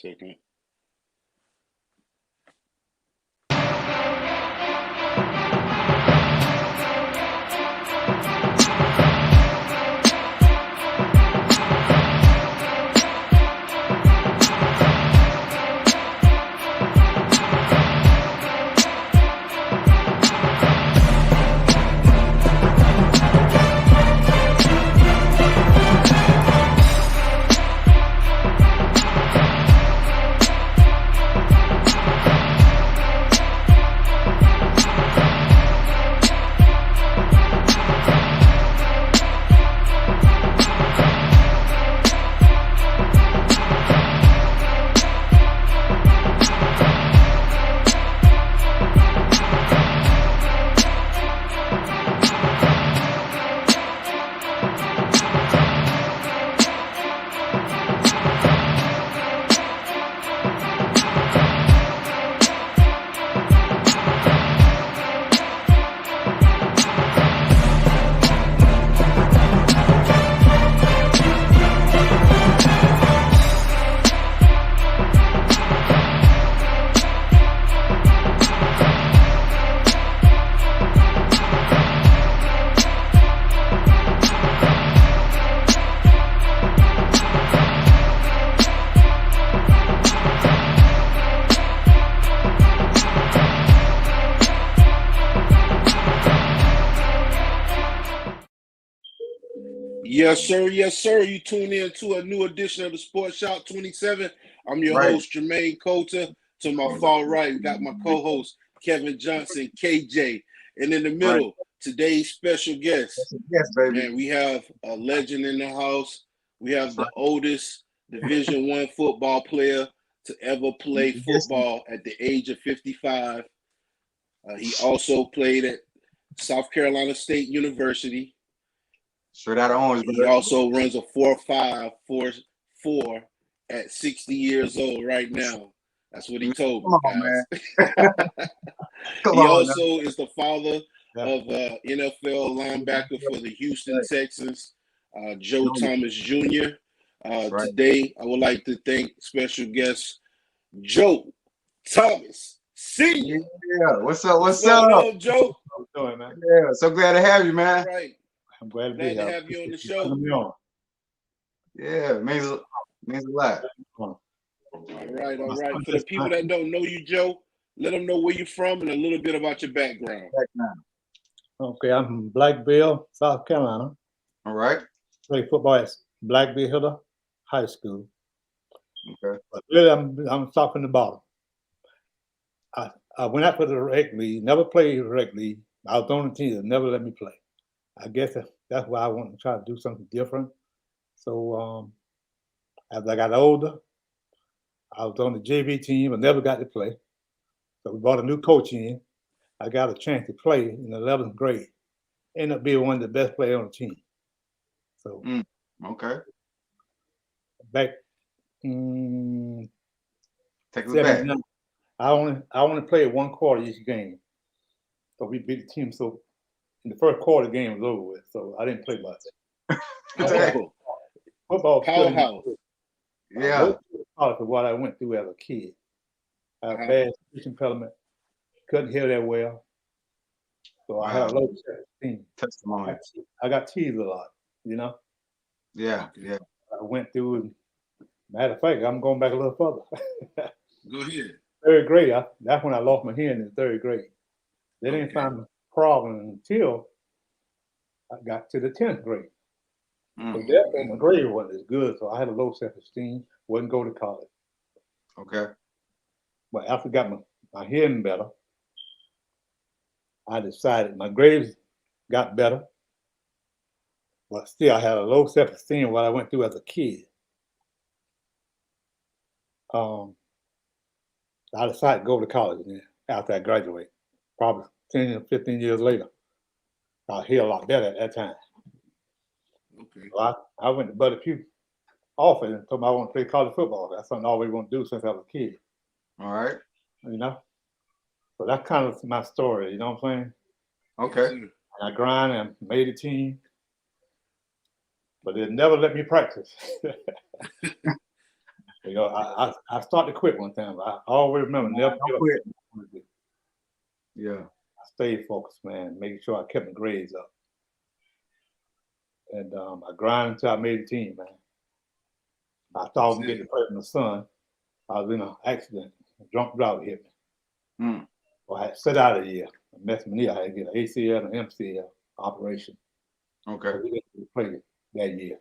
second. Yes, sir. Yes, sir. You tune in to a new edition of the Sports Shop 27. I'm your host, Jermaine Coulter. To my far right, we got my co-host, Kevin Johnson, KJ. And in the middle, today's special guest. Yes, baby. Man, we have a legend in the house. We have the oldest Division I football player to ever play football at the age of 55. He also played at South Carolina State University. Straight out of Orange. He also runs a 4.5 4 at 60 years old right now. That's what he told me, guys. He also is the father of NFL linebacker for the Houston Texans, Joe Thomas Jr. Today, I would like to thank special guest Joe Thomas Sr. Yeah, what's up? What's up, Joe? How you doing, man? Yeah, so glad to have you, man. All right. I'm glad to have you on the show. Yeah, it means a lot. All right. For the people that don't know you, Joe, let them know where you're from and a little bit about your background. Okay, I'm from Blackville, South Carolina. All right. Played football at Blackville High School. Okay. But really, I'm top from the bottom. I went out for the rec league, never played rec league. I was on the team that never let me play. I guess that's why I want to try to do something different. So as I got older, I was on the JV team, but never got to play. So we brought a new coach in. I got a chance to play in the 11th grade. Ended up being one of the best players on the team. So okay. Back take it back. I only played one quarter each game. So we beat the team. So in the first quarter, game was over with. So I didn't play much. Football powerhouse. Yeah. Part of what I went through as a kid. I had a bad speech impediment. Couldn't hear that well. So I had a low self-esteem. Testimony. I got teased a lot, you know? Yeah. I went through, and matter of fact, I'm going back a little further. Go ahead. Third grade, that's when I lost my hearing in third grade. They didn't find the problem until I got to the 10th grade. So definitely my grade wasn't as good, so I had a low self-esteem, wouldn't go to college. Okay. But after I got my hearing better, I decided my grades got better, but still I had a low self-esteem what I went through as a kid. I decided to go to college after I graduated, probably 10 or 15 years later. I hear a lot better at that time. Okay. So I went to Buddy Pugh office and told him I want to play college football. That's something I always want to do since I was a kid. All right. You know? So that's kind of my story, you know what I'm saying? Okay. And I grind and made a team, but they never let me practice. You know, I started to quit one time, but I always remember never Don't give up. quit. Yeah. I stayed focused, man, making sure I kept my grades up. And I grinded until I made the team, man. I thought I was getting to play in the sun. I was in an accident. A drunk driver hit me. Mm. So I had to sit out a year. I messed my knee. I had to get an ACL and MCL operation. Okay. So we didn't play that year.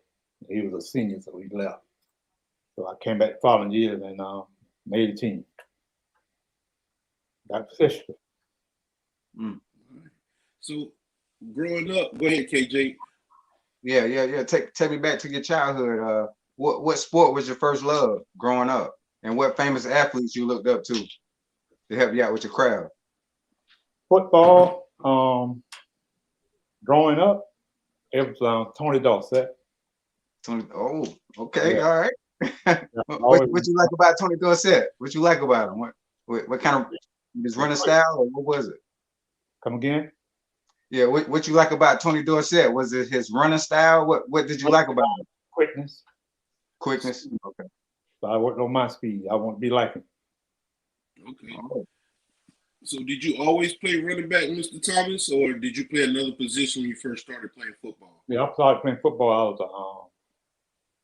He was a senior, so he left. So I came back the following year and made the team. Got position. Mm. So growing up, go ahead, KJ. Yeah. Take me back to your childhood. What sport was your first love growing up, and what famous athletes you looked up to help you out with your craft? Football. Growing up, it was Tony Dorsett. Oh, okay, Yeah. all right. What you like about Tony Dorsett? What you like about him? What kind of his running style, or what was it? Come again? Yeah, what you like about Tony Dorsett? Was it his running style? What did you like about him? Quickness. Quickness. Okay. So I worked on my speed. I want to be like him. Okay. Oh. So did you always play running back, Mr. Thomas, or did you play another position when you first started playing football? Yeah, I started playing football. I was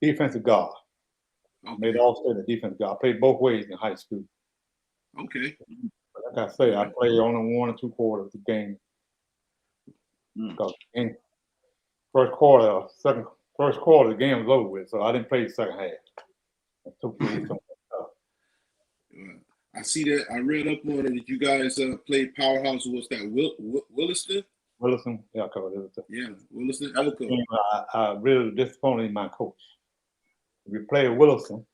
a defensive guard. Okay. I made all-state a defensive guard. I played both ways in high school. Okay. But like I say, I played only 1 or 2 quarters of the game. Because in first quarter, the game was over with, so I didn't play the second half. I see that. I read up on it that you guys played Powerhouse. What's that? Williston? Williston, yeah, Williston. Yeah, Williston, Elko. I really disappointed in my coach. If we play Williston,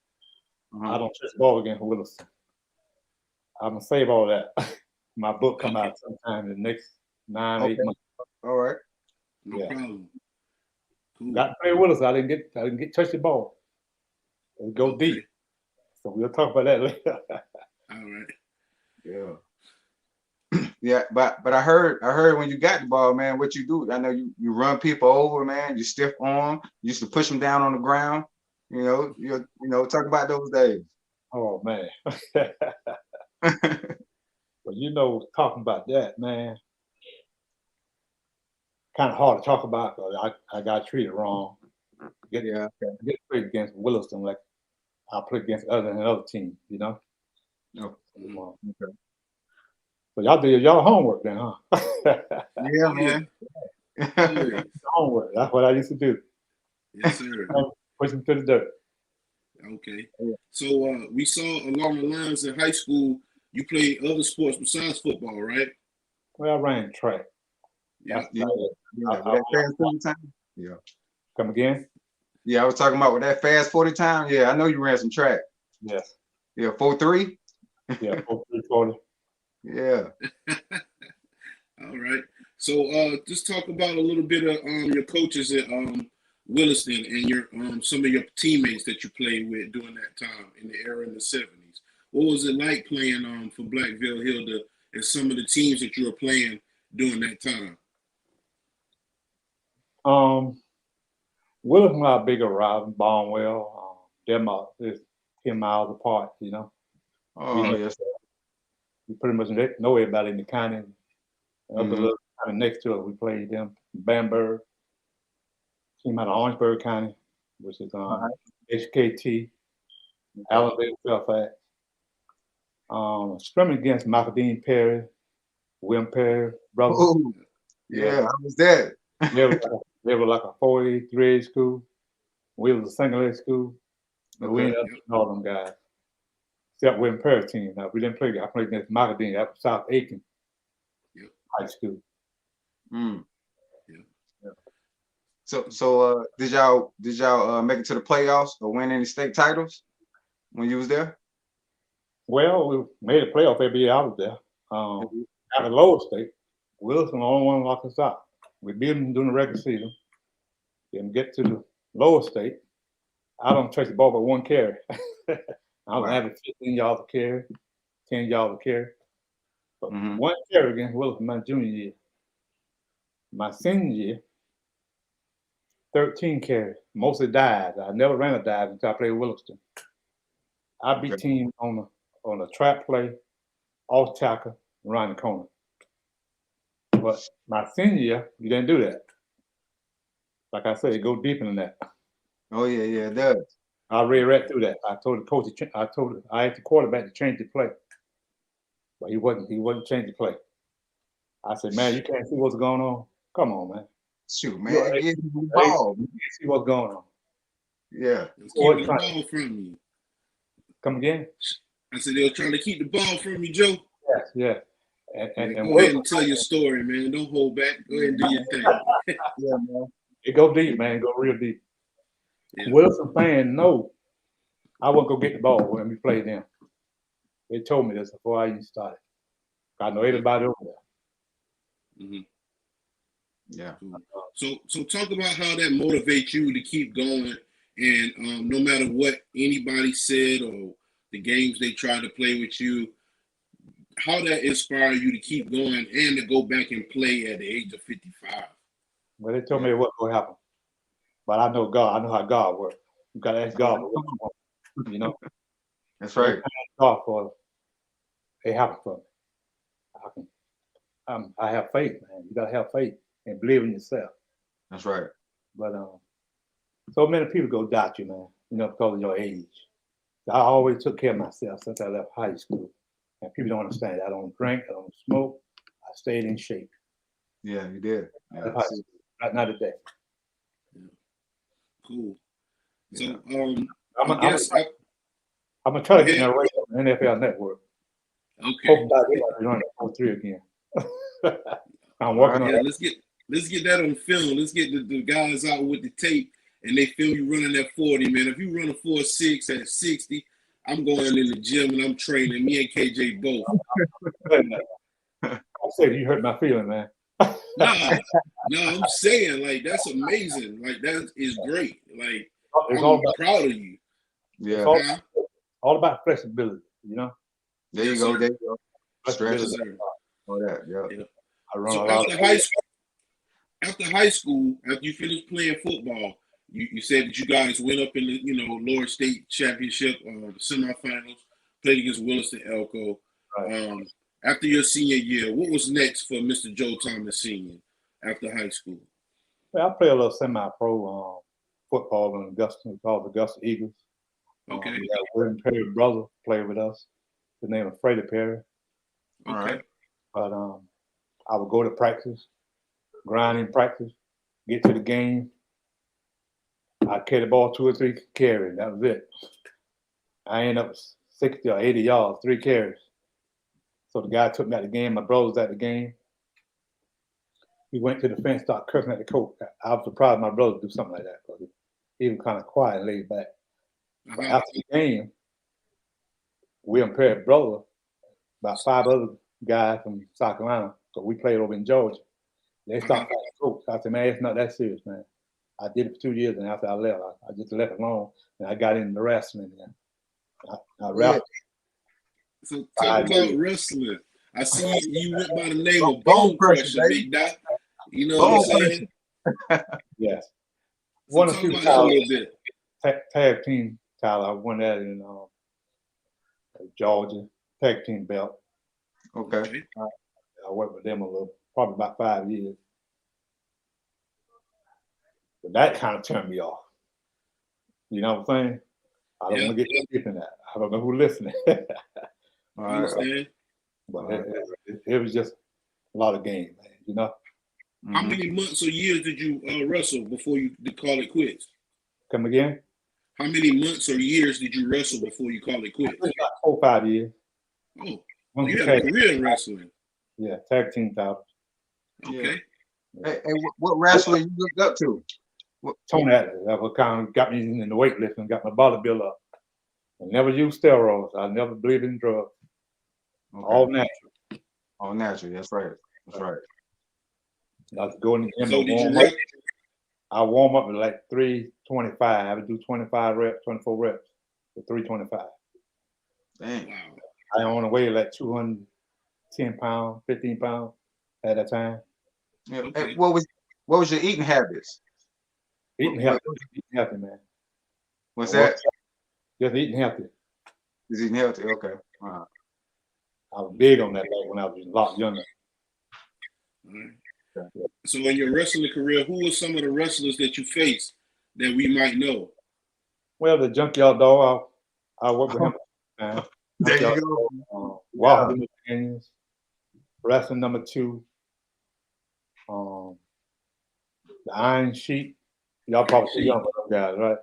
I don't touch the ball against Williston. I'm gonna save all that. My book come out sometime in the next 8 months. All right. No problem. Cool. Got to play Williston. I didn't get touch the ball. It'll go deep. So we'll talk about that later. All right. Yeah. Yeah, but I heard when you got the ball, man, what you do. I know you run people over, man. You stiff arm. You used to push them down on the ground. You know, talk about those days. Oh man. But talking about that, man, kind of hard to talk about because I got treated wrong. Get played against Williston like I played against other teams, you know. No. Okay. So y'all did y'all homework then, huh? Yeah, man. Homework. That's what I used to do. Yes, sir. Push them to the dirt. Okay. So we saw along the lines in high school, you played other sports besides football, right? Well, I ran track. Yeah. Come again? Yeah, I was talking about with that fast 40 time. Yeah, I know you ran some track. Yes. Yeah, 4.3? Yeah, 4.3 40. Yeah. All right. So just talk about a little bit of your coaches at Williston and your some of your teammates that you played with during that time in the era in the 70s. What was it like playing for Blackville Hill and some of the teams that you were playing during that time? Williston was a bigger rival, Barnwell. They're 10 miles apart, you know. Oh, yes. We pretty much know everybody in the county. Up the little county next to it, we played them. Bamberg, came out of Orangeburg County, which is HKT, Alabama, Fairfax. Scrimmage against Michael Perry, William Perry, brothers. Oh, yeah, I was there. They were like a 4A school. We was a single A school. But we ended up getting all them guys. Except William Perry's team. Now, we didn't play. I played against Michael Dean at South Aiken High School. So did y'all make it to the playoffs or win any state titles when you was there? Well, we made a playoff every year I was there. At the lower state, Wilson the only one locked us out. We beat them during the regular season. Then get to the lower state. I don't touch the ball but 1 carry. I don't have 15 yards of carry, 10 yards of carry. But 1 carry against Wilson my junior year. My senior year, 13 carries, mostly dives. I never ran a dive until I played Williston. I beat team on a trap play, off tackle, around the corner. But my senior year, you didn't do that. Like I said, it go deeper than that. Oh yeah, it does. I read right through that. I told the coach, I asked the quarterback to change the play, but he wasn't changing the play. I said, man, you can't see what's going on. Come on, man. Shoot, man, get the ball. You can't see what's going on. Yeah, keeping the ball from you. Come again? I said they were trying to keep the ball from you, Joe. Yes, yeah. And go ahead and tell your story, man. Don't hold back. Go ahead and do your thing. Yeah, man. It go deep, man. It go real deep. Yeah. Wilson fans know I wasn't gonna get the ball when we played them. They told me this before I even started. I know everybody over there. Mm-hmm. Yeah. So talk about how that motivates you to keep going, and no matter what anybody said or the games they tried to play with you, how that inspired you to keep going and to go back and play at the age of 55. Well, they told me it wasn't gonna happen, but I know God. I know how God works. You gotta ask God. You know. That's right. God for it happened for me. I have faith, man. You gotta have faith and believe in yourself. That's right. But so many people go doubt you, man. You know, because of your age. I always took care of myself since I left high school, and people don't understand. I don't drink. I don't smoke. I stayed in shape. Yeah, you did. Yeah, right now today. Yeah. Cool. So I'm gonna try to get in a race on the NFL Network. Okay. Hope I get running 4-3 again. I'm working on that. Let's get that on film. Let's get the guys out with the tape and they film you running at 40, man. If you run a 4.6 at 60, I'm going in the gym and I'm training. Me and KJ both. I said you hurt my feeling, man. Nah, I'm saying like that's amazing. Like that is great. Like I'm proud of you. Yeah. All about flexibility, you know. There you go. There you go. Stretch all that. Yeah. I run so after high school, after you finished playing football, you said that you guys went up in the lower state championship, the semifinals, played against Williston Elko. Right. After your senior year, what was next for Mr. Joe Thomas Sr. after high school? Well, I played a little semi-pro football in Augusta, called the Augusta Eagles. Okay. We had William Perry's brother played with us. His name was Freddie Perry. Okay. All right. But I would go to practice, grind in practice, get to the game. I'd carry the ball 2 or 3 carries. That was it. I ended up 60 or 80 yards, 3 carries. So the guy took me at the game. My brother was at the game. He went to the fence, started cursing at the coach. I was surprised my brother would do something like that because he was kind of quiet and laid back. But after the game, William Perry's brother, about 5 other guys from South Carolina, because we played over in Georgia, they started fighting the coach. I said, man, it's not that serious, man. I did it for 2 years, and after I left, I just left it alone, and I got into wrestling. And I wrestled. So talk about wrestling. I see you went by the name of Bone Crusher, Big Doc. You know what I'm saying? Yes. So won a few tag team title. I won that in Georgia, tag team belt. Okay. I worked with them a little, probably about 5 years. But that kind of turned me off. You know what I'm saying? I don't want to get deep in that. I don't know who's listening. I understand. But it was just a lot of games, man, you know? How many months or years did you wrestle before you call it quits? Come again? How many months or years did you wrestle before you call it quits? About 4 or 5 years. Oh, you had a career in wrestling. Yeah, tag team title. Okay. Yeah. Hey, what wrestler you looked up to? Tony Atlas. That was kind of got me in the weightlifting, got my body built up. I never used steroids. I never believed in drugs. Okay. All natural. All natural. That's right. That's right. I was going to the gym. I warm up at like 325. I would do 25 reps, 24 reps to 325. Dang. Wow. I only weighed like 210 pounds, 15 pounds at that time. Yeah. Okay. What was your eating habits? Eating healthy, man. What's that? Just eating healthy. He's eating healthy. Okay. Wow. I was big on that back when I was a lot younger. All right. So in your wrestling career, who are some of the wrestlers that you faced that we might know? Well, the Junkyard Dog, I worked with him. There you go. Walker Daniels, wrestling number 2. The Iron Sheik. Y'all probably too young for those guys, right?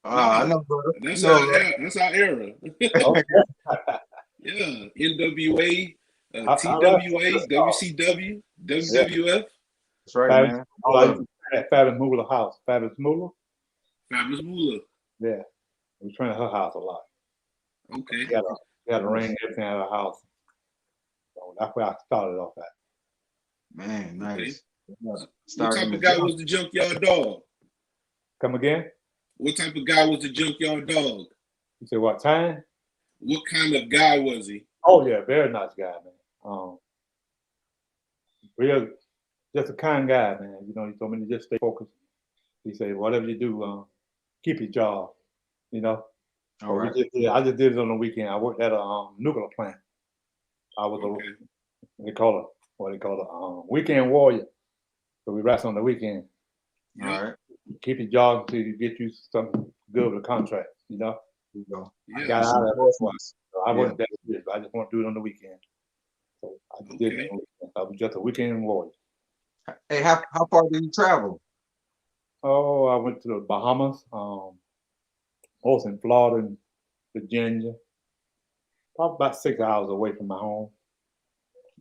I know, brother. That's our era. Yeah, NWA, TWA, WCW, WWF. That's right, man. Fabulous Moolah house. Fabulous Moolah. Fabulous Moolah. Yeah, we trained at her house a lot. Okay. We had a ring everything at her house. So that's where I started off at. Man, nice. Okay. What type of guy was the Junkyard Dog? Come again? What type of guy was the Junkyard Dog? You say what time? What kind of guy was he? Oh yeah, very nice guy, man. Real, just a kind guy, man. You know, he told me to just stay focused. He said, whatever you do, keep your job. You know. All right. I just did it on the weekend. I worked at a nuclear plant. I was what they call it, weekend warrior. So we wrestle on the weekend. All right. Keep your job until you get you something good with a contract. You know. You go. I got out of it. So I wasn't that good, but I just want to do it on the weekend. So I just did it on the weekend. I was just a weekend warrior. Hey, how far did you travel? Oh, I went to the Bahamas, also in Florida and Virginia. Probably about 6 hours away from my home.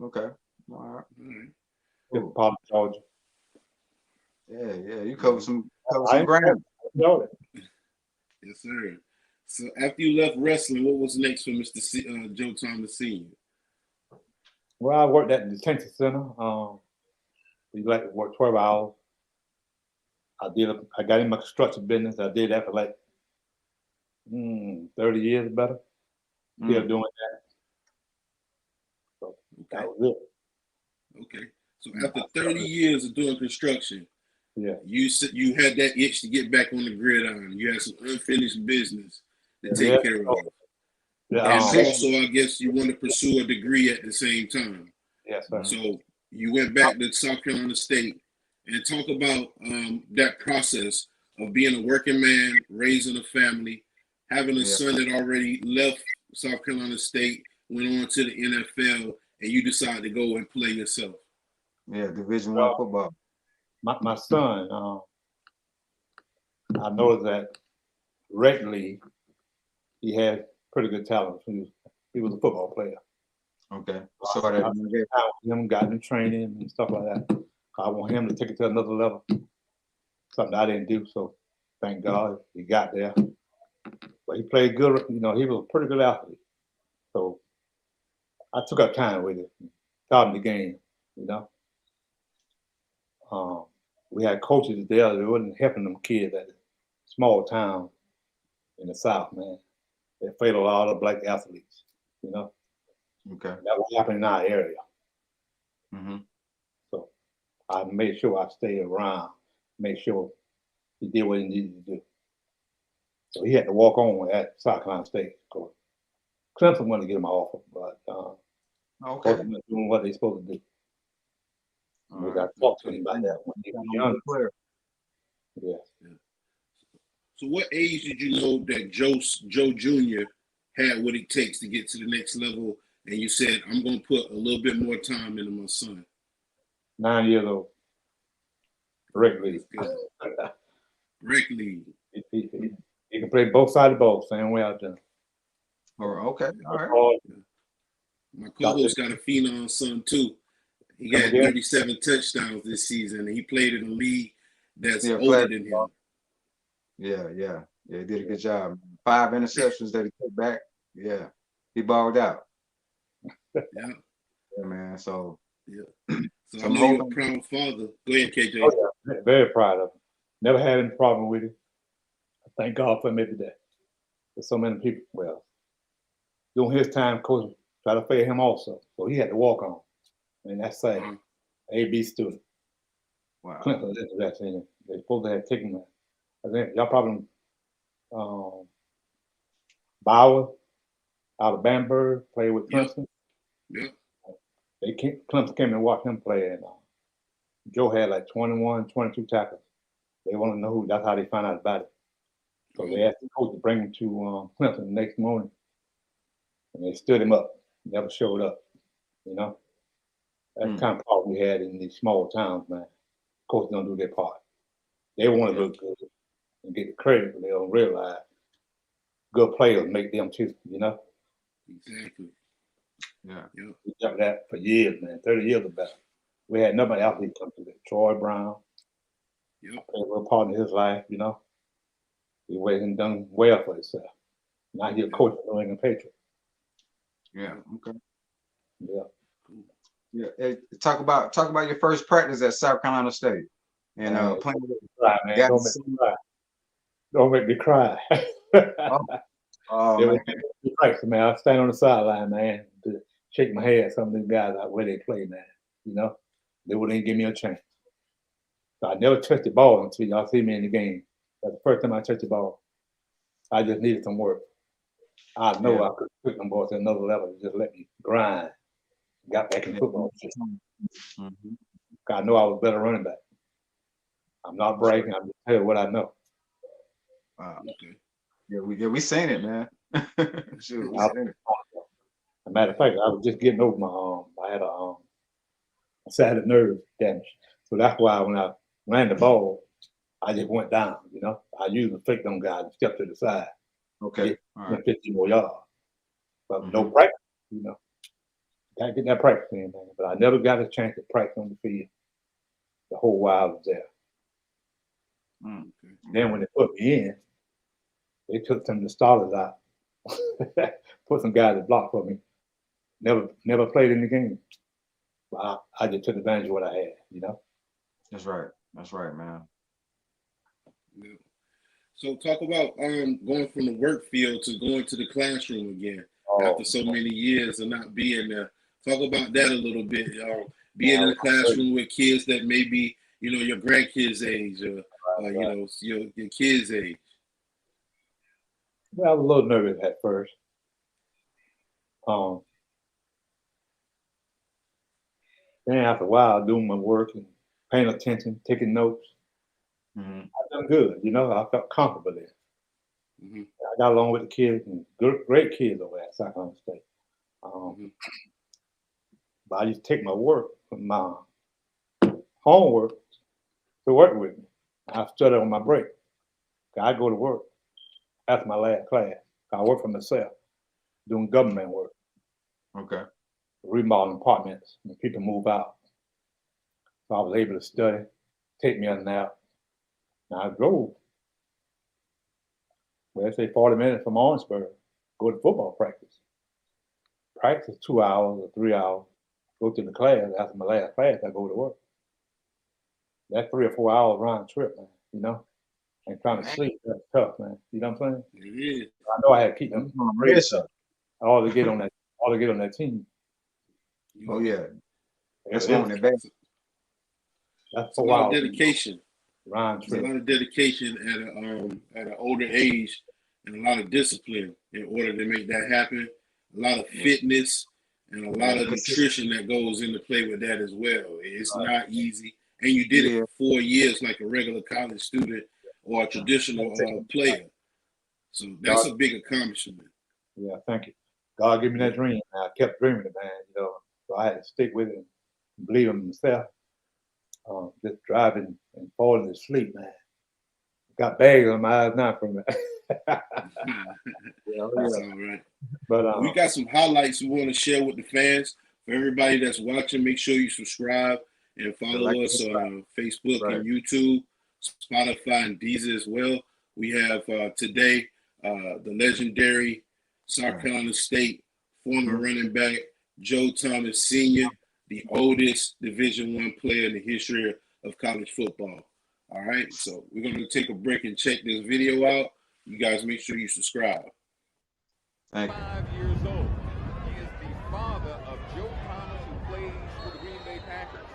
Okay. All right. Different part of Georgia. Yeah. You covered some ground. Yes, sir. So after you left wrestling, what was next for Mr. Joe Thomas Sr.? Well, I worked at the detention center. We like to work 12 hours. I got in my construction business. I did that for like 30 years better. Still doing that. So that was it. Okay. So after 30 years of doing construction, you had that itch to get back on the gridiron. You had some unfinished business to take care of. Yeah, and also, I guess you want to pursue a degree at the same time. Yes, sir. So you went back to South Carolina State and talk about that process of being a working man, raising a family, having a son that already left South Carolina State, went on to the NFL, and you decided to go and play yourself. Yeah, Division I football. My son, I noticed that regularly he had pretty good talent. He was a football player. Okay. So I got him training and stuff like that. I want him to take it to another level. Something I didn't do. So thank God he got there. But he played good. You know, he was a pretty good athlete. So I took up time with him, taught him the game. You know. We had coaches there that wasn't helping them kids at a small town in the South, man. They failed a lot of black athletes, you know. Okay. That was happening in our area. Mm-hmm. So I made sure I stayed around, make sure he did what he needed to do. So he had to walk on at South Carolina State. Clemson wanted to get him off, but wasn't doing what they supposed to do. We got to talk to him about that when he was young. Yes. So what age did you know that Joe Jr. had what it takes to get to the next level, and you said, I'm going to put a little bit more time into my son? 9 years old. Rec league. Rec league. He can play both sides of the ball, same way I've done. Okay. All right. My co-host got a phenom son too. He got 37 touchdowns this season, and he played in a league that's older than him. Yeah. He did a good job. 5 interceptions that he took back. Yeah, he balled out. Yeah, man. So So I know you're a proud father. Go ahead, KJ. Oh, yeah. Very proud of him. Never had any problem with it. Thank God for him every day. There's so many people. Well, during his time, coach tried to fail him also, so he had to walk on. And that's sad. A.B. student. Wow. Clinton, they're supposed to have taken that. I think y'all probably Bauer. out of Bamberg, played with Clemson. Yep. Clemson came and watched him play, and Joe had like 21, 22 tackles. They want to know who. That's how they found out about it. So they asked the coach to bring him to Clemson the next morning, and they stood him up. He never showed up. You know, that's the kind of problem we had in these small towns, man. Coaches don't do their part. They want to look good and get the credit, but they don't realize good players make them too. You know. Exactly. Yeah. We done that for years, man. 30 years about. We had nobody else that come to that. Troy Brown. Yep. Played a real part in his life, you know. He went and done well for himself. Now he's a coach for the New England Patriots. Yeah. Okay. Yeah. Yeah. Hey, talk about your first practice at South Carolina State. And playing with man. Don't make me cry. Don't make me cry. Oh, man. Man. I stand on the sideline, man, to shake my head at some of these guys out where they play, man. You know, they wouldn't even give me a chance. So I never touched the ball until y'all see me in the game. That's the first time I touched the ball. I just needed some work. I know I could put them boys to another level. Just let me grind. Got back in football. I know I was a better running back. I'm not bragging. I'm just telling you what I know. Wow. Okay. Yeah, we seen it, man. Sure, we seen it. As a matter of fact, I was just getting over my arm. I had a sciatic nerve damage. So that's why when I ran the ball, I just went down, you know. I usually flick them guys and step to the side. Okay. All right. 50 more yards. But no practice, you know. Gotta get that practice in, man. But I never got a chance to practice on the field the whole while I was there. Then when they put me in, they took some of the starters out. Put some guys that blocked for me. Never played in the game. But I just took advantage of what I had, you know. That's right, man. Yeah. So talk about going from the work field to going to the classroom again after so many years of not being there. Talk about that a little bit. Being in the classroom with kids that may be, you know, your grandkids' age or you know, your kids' age. Well, I was a little nervous at first. Then after a while, doing my work and paying attention, taking notes, I done good. You know, I felt comfortable there. I got along with the kids and great kids over at South Carolina State. But I used to take my work from my homework to work with me. I study on my break. I go to work after my last class. I work for myself, doing government work. Okay. Remodeling apartments when people move out. So I was able to study, take me a nap. Now I drove, let's say 40 minutes from Orangeburg, go to football practice. Practice 2 hours or 3 hours, go to the class. After my last class, I go to work. That's 3 or 4 hours round trip, man, you know? And trying to sleep, that's tough, man. You know what I'm saying? It is. I know I had to keep them on the race up. All to get on that team. Oh yeah. That's one of the That's a lot of dedication. Round trip. A lot of dedication at an older age and a lot of discipline in order to make that happen. A lot of fitness and a lot of nutrition that goes into play with that as well. It's not easy. And you did it for 4 years like a regular college student or a traditional player. So that's a big accomplishment. Yeah, thank you. God gave me that dream. I kept dreaming it, man, you know. So I had to stick with it and believe in myself. Just driving and falling asleep, man. Got bags on my eyes now from it. That's all right. But we got some highlights we want to share with the fans. For everybody that's watching, make sure you subscribe and follow us on Facebook and YouTube, Spotify, and Deezer as well. We have today the legendary South Carolina State former running back Joe Thomas Sr., the oldest Division I player in the history of college football. All right, so we're going to take a break and check this video out. You guys make sure you subscribe. Thank you. 5 years old. He is the father of Joe Thomas, who plays for the Green Bay Packers.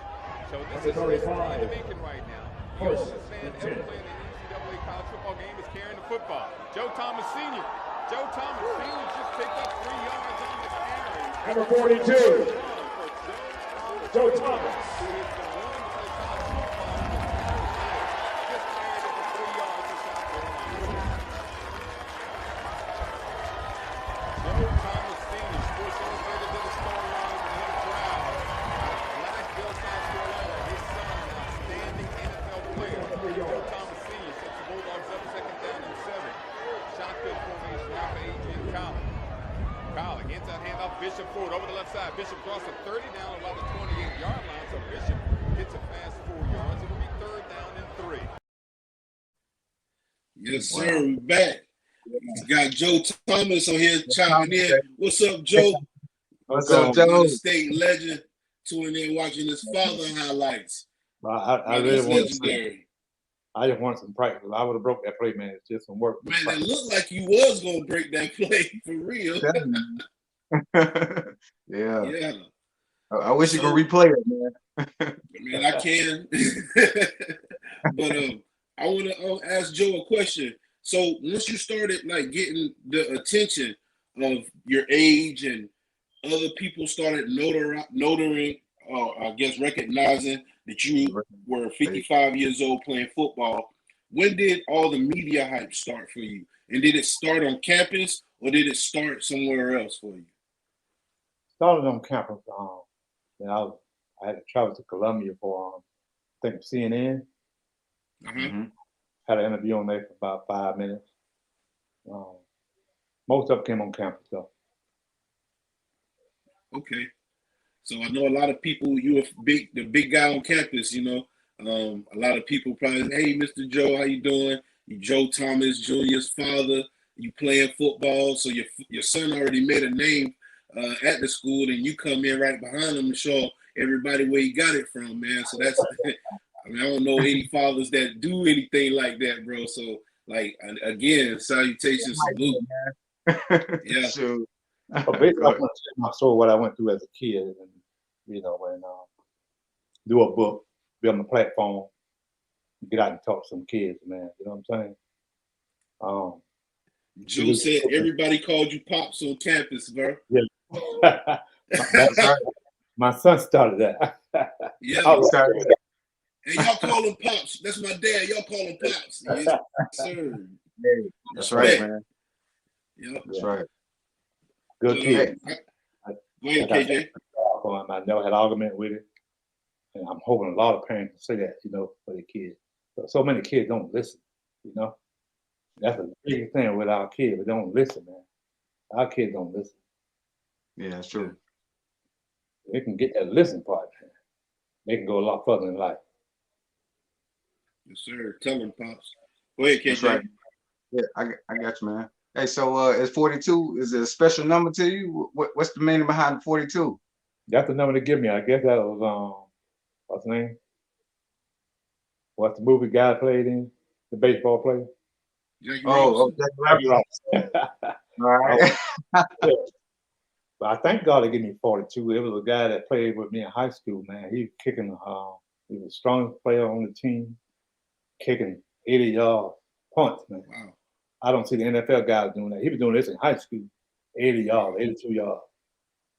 So this is history in the making right now. The oldest man ever playing an NCAA college football game is carrying the football. Joe Thomas Sr. Joe Thomas Sr. just picked up 3 yards on the carry. Number 42, Joe Thomas. Who has been running for the college football for 4 years. Just carried it for 3 yards for South Carolina. Joe Thomas Sr. Sports Illustrated did a story on him and he was proud. Blackville, South Carolina, his son, an outstanding NFL player. Joe Thomas Sr. sets the Bulldogs up 2nd down and 7. Shotgun formation now for Adrian Collins. Collins inside handoff, Bishop Ford over the left side. Bishop crosses 30 down about the 28-yard line, so Bishop gets a fast 4 yards. It'll be 3rd down and 3. Yes, sir. We're back. Got Joe Thomas on here chiming in. What's up, Joe? What's up, Joe? State legend tuning in, watching his father highlights. Well, I really legendary. I just wanted some practice. I would have broke that play, man. It's just some work. Man, it looked like you was gonna break that play for real. Yeah. I wish you could replay it, man. Man, I can. But I want to ask Joe a question. So once you started like getting the attention of your age and other people started recognizing that you were 55 years old playing football, when did all the media hype start for you? And did it start on campus or did it start somewhere else for you? Started on campus. And I had to travel to Columbia for, I think, CNN. Had an interview on there for about 5 minutes. Most of them came on campus, though. Okay. So I know a lot of people, you were the big guy on campus, you know. A lot of people probably, hey, Mr. Joe, how you doing? You Joe Thomas Jr.'s father. You playing football, so your son already made a name at the school, and you come in right behind him and show everybody where you got it from, man. So that's, I mean, I don't know any fathers that do anything like that, bro. So, like, again, salutations, salute. Yeah. Sure. But basically, I my story, what I went through as a kid, and you know, when do a book, be on the platform, get out and talk to some kids, man. You know what I'm saying? Joe said everybody called you Pops on campus, bro. Yeah. That's right. My son started that. Yeah. And y'all call him Pops. That's my dad. Y'all call him Pops. Yes, sir. That's right, man. Yep. That's right. Good kid. Go ahead, KJ. I never had an argument with it. And I'm hoping a lot of parents say that, you know, for their kids. So many kids don't listen, you know. That's a big thing with our kids. They don't listen, man. Our kids don't listen. Yeah, that's true. They can get that listen part, man. They can go a lot further in life. Yes, sir. Tell them, Pops. Go ahead, KJ. That's right. Yeah, I got you, man. Hey, so is 42, is it a special number to you? What's the meaning behind 42? That's the number they give me. I guess that was, what's the name? What's the movie guy played in? The baseball player? Jackie Jackie Robinson. All right. But I thank God they gave me 42. It was a guy that played with me in high school, man. He was kicking, he was the strongest player on the team, kicking 80-yard punts, man. Wow. I don't see the NFL guys doing that. He was doing this in high school, 80 yards, 82 yards,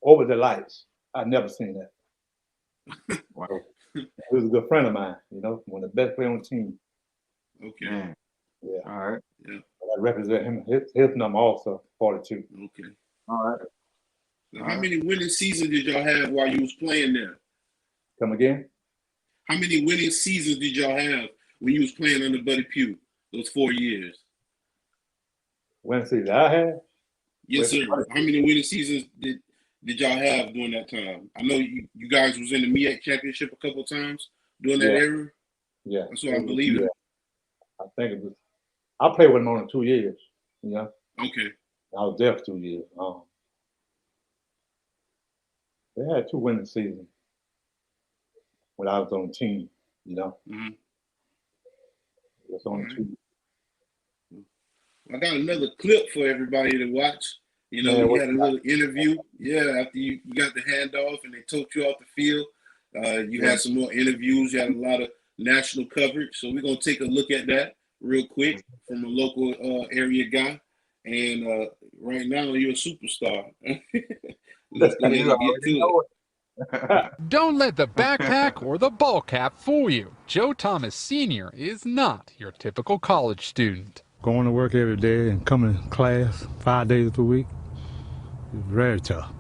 over the lights. I've never seen that. Wow. He was a good friend of mine, you know, one of the best players on the team. Okay. Yeah. All right. Yeah. But I represent him. His number also 42. Okay. All right. So how many winning seasons did y'all have while you was playing there? Come again? How many winning seasons did y'all have when you was playing under Buddy Pugh? Those 4 years. Winning season I had? Yes, sir. How many winning seasons did y'all have during that time? I know you guys was in the MEAC championship a couple of times during that era. Yeah. That's what I believe in. I think it was. I played with him on 2 years, you know. Okay. I was there for 2 years. They had 2 winning seasons when I was on the team, you know. Mm-hmm. It's only 2. I got another clip for everybody to watch. You know, we had a little interview. Yeah, after you got the handoff and they took you off the field, you had some more interviews. You had a lot of national coverage. So we're going to take a look at that real quick from a local area guy. And right now, you're a superstar. Let's go ahead and get to it. Don't let the backpack or the ball cap fool you. Joe Thomas Sr. is not your typical college student. Going to work every day and coming to class 5 days per week is very tough.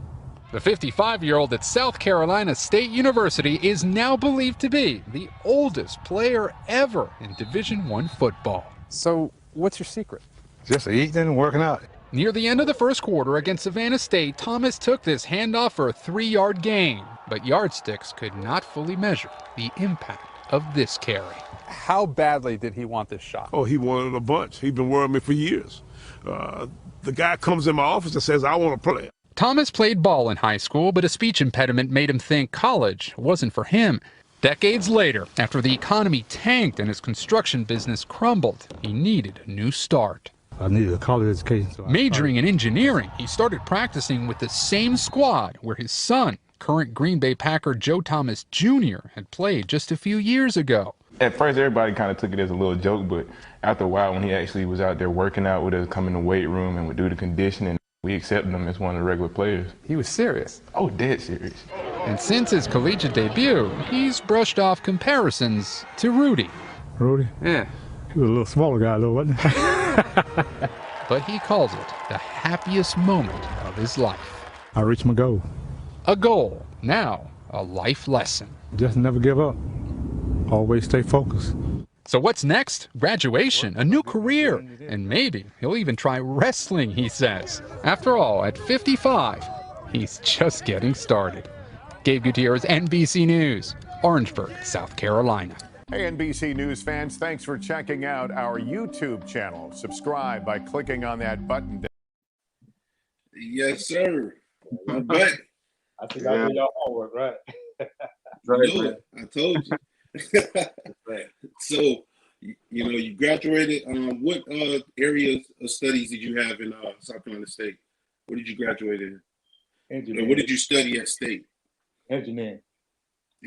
The 55-year-old at South Carolina State University is now believed to be the oldest player ever in Division I football. So, what's your secret? Just eating and working out. Near the end of the first quarter against Savannah State, Thomas took this handoff for a 3-yard gain, but yardsticks could not fully measure the impact of this carry. How badly did he want this shot? Oh, he wanted a bunch. He's been worrying me for years. The guy comes in my office and says, I want to play. Thomas played ball in high school, but a speech impediment made him think college wasn't for him. Decades later, after the economy tanked and his construction business crumbled, he needed a new start. I needed a college education. So Majoring in engineering, he started practicing with the same squad where his son, current Green Bay Packer Joe Thomas Jr., had played just a few years ago. At first, everybody kind of took it as a little joke, but after a while, when he actually was out there working out with us, come in the weight room and would do the conditioning, we accepted him as one of the regular players. He was serious. Oh, dead serious. And since his collegiate debut, he's brushed off comparisons to Rudy. Rudy? Yeah. He was a little smaller guy, though, wasn't he? But he calls it the happiest moment of his life. I reached my goal. A goal, now a life lesson. Just never give up. Always stay focused. So what's next? Graduation, a new career, and maybe he'll even try wrestling, he says. After all, at 55, he's just getting started. Gabe Gutierrez, NBC News, Orangeburg, South Carolina. Hey, NBC News fans, thanks for checking out our YouTube channel. Subscribe by clicking on that button. Yes, sir. I'm back. I think I did your homework, right? I told you. So, you graduated. What areas of studies did you have in South Carolina State? What did you graduate in? Engineering. What did you study at State? Engineering.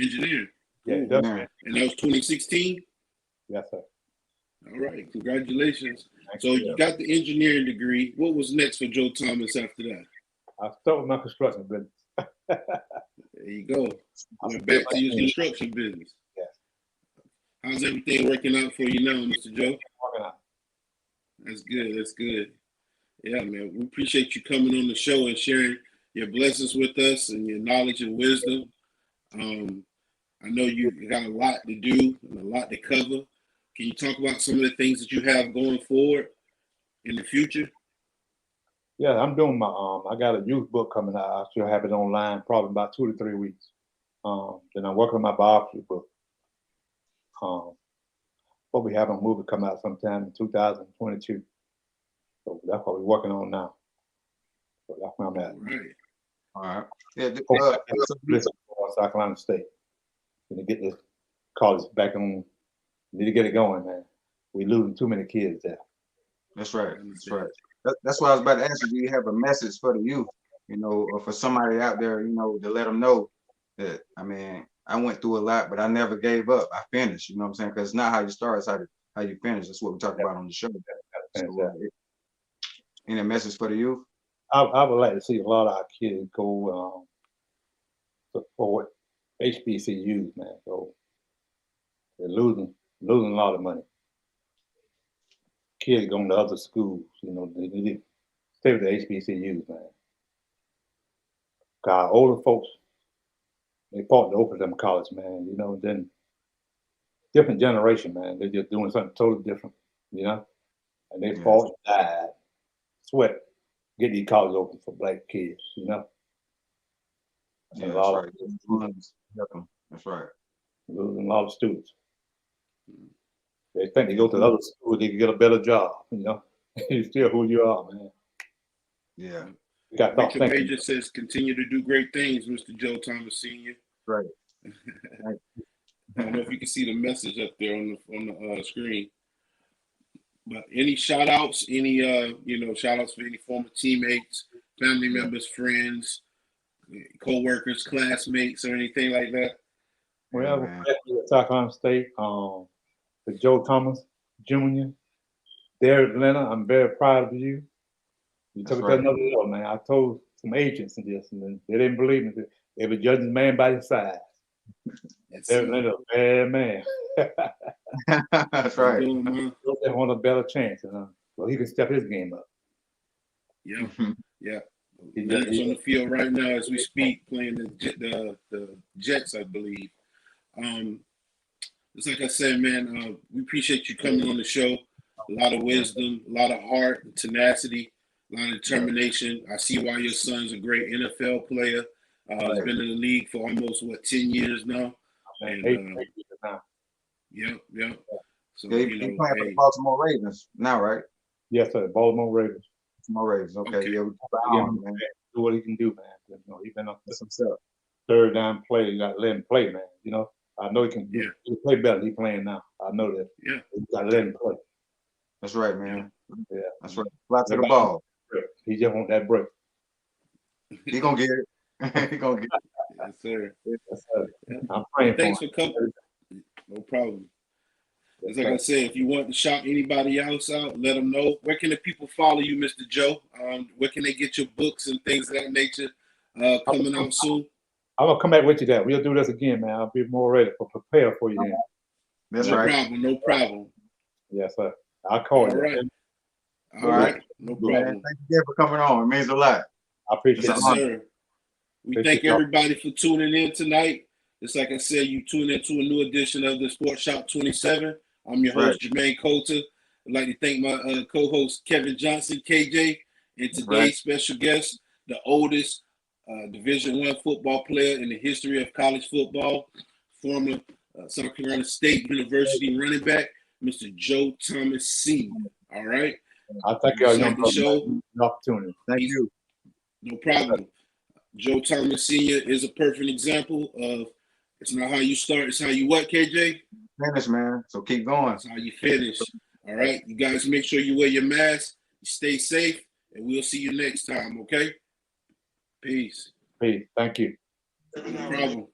Engineering. Yeah, Cool. definitely. And that was 2016? Yes, sir. All right. Congratulations. Thank So you got the engineering degree. What was next for Joe Thomas after that? I started my construction business. There you go. Went back to your construction business. Yes. How's everything working out for you now, Mr. Joe? Working out. That's good. That's good. Yeah, man. We appreciate you coming on the show and sharing your blessings with us and your knowledge and wisdom. I know you got a lot to do and a lot to cover. Can you talk about some of the things that you have going forward in the future? Yeah, I'm doing my I got a youth book coming out. I should have it online probably about 2 to 3 weeks. Then I'm working on my biography book. But we have a movie come out sometime in 2022. So that's what we're working on now. So that's where I'm at. All right. All right. Yeah. South Carolina State. To get this college back on, need to get it going, man. We losing too many kids there. That's right. That's right. That's what I was about to ask you. Do you have a message for the youth, or for somebody out there, to let them know that, I mean, I went through a lot, but I never gave up. I finished, you know what I'm saying? Because it's not how you start, it's how you finish. That's what we talk about on the show. So, any message for the youth? I would like to see a lot of our kids go support HBCUs, man. So they're losing a lot of money. Kids going to other schools, they need to stay with the HBCUs, man. Our older folks, they fought to open them college, man. Then different generation, man. They're just doing something totally different, and they fought, died, sweat, get these colleges open for black kids, Yeah, that's right. That's right. Losing a lot of students. They think they go to the other school, they can get a better job, You're still who you are, man. Yeah. Richard Major says, continue to do great things, Mr. Joe Thomas Sr. Right. I don't know if you can see the message up there on the screen. But any shout outs, shout outs for any former teammates, family members, friends, co-workers, classmates, or anything like that? Well, at South Carolina State, for Joe Thomas Jr., Derek Leonard, I'm very proud of you. You took it to another level, man. I told some agents and this, and they didn't believe me. They were judging the man by his size. They're a bad man. That's right. They want a better chance, so he can step his game up. Yeah, yeah. He's on the field right now as we speak, playing the Jets, I believe. Just like I said, man, we appreciate you coming on the show. A lot of wisdom, a lot of heart, tenacity, a lot of determination. I see why your son's a great NFL player. He's been in the league for almost 10 years now. And yeah. So he's playing for the Baltimore Ravens now, right? Yes, sir. Baltimore Ravens. Baltimore Ravens. Okay. Yeah, man. Do what he can do, man. He's been up himself. Third down play, you got to let him play, man. I know he can he play better. He's playing now. I know that. Yeah. You got to let him play. That's right, man. Yeah. That's right. Fly to the ball. He just want that break. He gonna get it. He gonna get it. Yes, sir. Yes, sir. I'm praying Thanks for coming. No problem. As like I said, if you want to shout anybody else out, let them know. Where can the people follow you, Mr. Joe? Where can they get your books and things of that nature coming out soon? I'm gonna come back with you there. We'll do this again, man. I'll be more ready prepare for you then. That's right. No problem. Yes, sir. I'll call you. Right. All right. No problem. Man, thank you again for coming on. It means a lot. I appreciate it. Yes, sir. We thank everybody for tuning in tonight. Just like I said, you tune into a new edition of the Sports Shop 27. I'm your host, Jermaine Coulter. I'd like to thank my co-host, Kevin Johnson, KJ, and today's special guest, the oldest Division I football player in the history of college football, former South Carolina State University running back, Mr. Joe Thomas Sr. All right? I thank y'all for the show. Opportunity. Thank you. No problem. Joe Thomas Sr. is a perfect example of it's not how you start, it's how you what, KJ? Finish, man. So keep going. That's how you finish. All right. You guys make sure you wear your mask, you stay safe, and we'll see you next time, okay? Peace. Peace. Thank you. No problem.